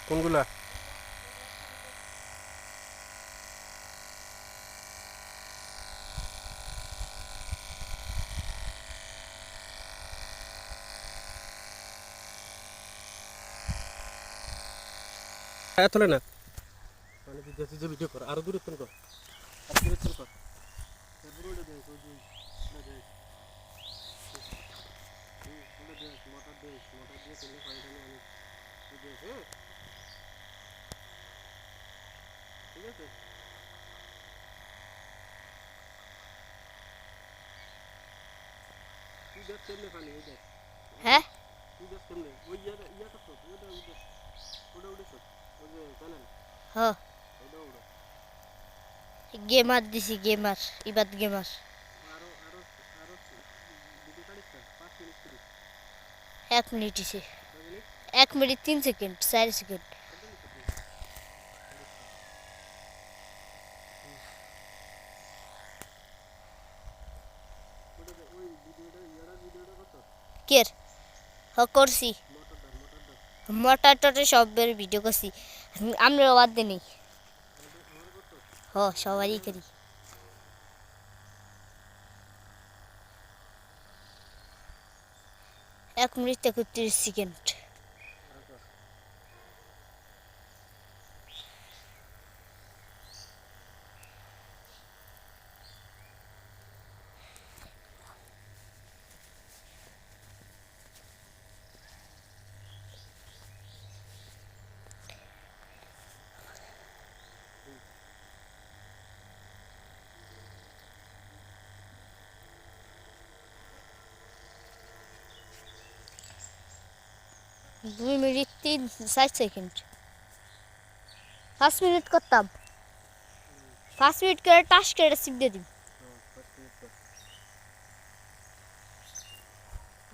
কোনগুলা? তোলে না মানে যে ভিডিও কর আরো দূরে কর আর দূরে কর তারপরে ওটা দেখ ওই যে ওটা দেখ মোটর দিয়ে তুললে পানিটা নিয়ে আমি দেখ হ্যাঁ ঠিক আছে তুই দেখ কেমনে পানি ওই দেখ হ্যাঁ তুই দেখ কেমনে ওই ইয়াটা তো ওটা উঠেছ ওই যে চ্যানেল হ্যাঁ ওটা ওটা গেমার দিছি গেমার ইবাদ গেমার আরো আরো আরো ভিডিও কাটিস না 5 মিনিট করিস 1 মিনিট দিছি কয় মিনিট 1 মিনিট 3 সেকেন্ড 4 সেকেন্ড কত লিখছ তুই ওটা ওই ভিডিওটা ইয়ার ভিডিওটা কত কের করছি মোটরটা মোটর টটে সবের ভিডিও করছি আমরা বাদ দিই নেই আমার কত সবারই করি 1 মিনিট 31 সেকেন্ড আর কত দুই মিনিট 4 সেকেন্ড 5 মিনিট করতাম 5 মিনিট করে টাস করে সিপ দিয়ে দিই 5 মিনিট কর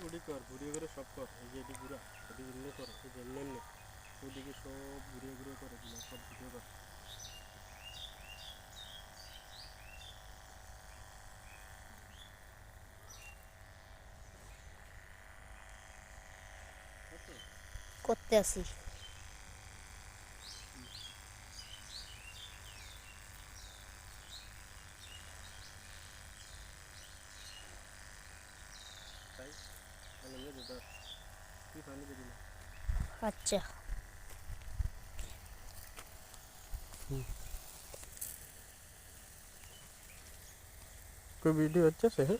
ওডি কর ভিডিও করে সব কর এই যে এডি পুরা এডি এমনি কর এই যে এমনি ওদিকে সব ঘুরিয়ে করে দিলে সব ভিডিও কর করতে আসি তাই মানে এমনি ধর তুই পানি দিয়ে দিলে আচ্ছা कोई वीडियो अच्छा से है